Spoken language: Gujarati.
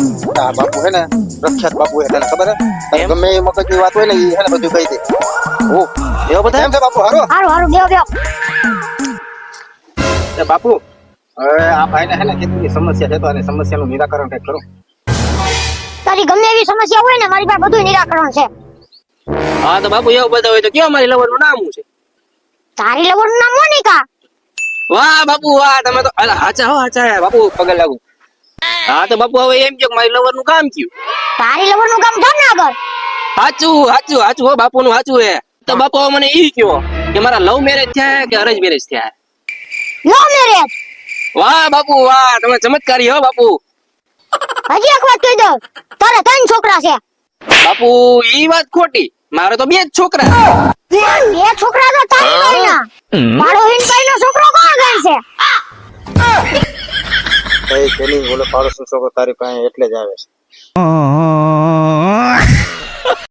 આ બાપુ હે ને પ્રખ્યાત બાપુ હે, તને ખબર હે? એમ? ગમે એ મગજની વાત હોય ને એ હે ને બધું કહી દે. ઓ એવો બધા એમ છે બાપુ, હારો. હારું હારું બેહો બેહો. એ બાપુ, હવે આ ભાઈને હે ને કેટલી સમસ્યા છે, તો આની સમસ્યાનું નિરાકરણ કંઈક કરો. તારી ગમે એવી સમસ્યા હોય ને મારી પાસે બધું નિરાકરણ છે. હા તો બાપુ એવું બધા હોય તો કયો મારી લવર નું નામ શું છે? તારી લવરનું નામ મોનિકા. વાહ બાપુ વાહ, તમે તો અલા હાચા હો હાચા હે બાપુ, પગે લાગુ. હા તો બાપુ હવે એમ કહો કે મારી લવર નું કામ કયું? તારી લવરનું ગામ જામનગર. સાચું સાચું સાચું હો, બાપુ નું સાચું હે. તો બાપુ હવે મને ઈ કયો કે મારા લવ મેરેજ થયા કે અરેન્જ મેરેજ થયા? લો મેરેજ. વાહ બાપુ વાહ, તમે ચમત્કારી હો બાપુ. હજી એક વાત કહી દઉં, તારે 3 છોકરા છે. બાપુ ઈ વાત ખોટી, મારે તો 2 જ છોકરા. 2 છોકરા તો તારી ભાઈના. મારો હિનભાઈનો છોકરો કોણ ગણ છે? કઈ તેની ઓલો પાડોશનો છોકરો તારી પાસે એટલે જ આવે છે.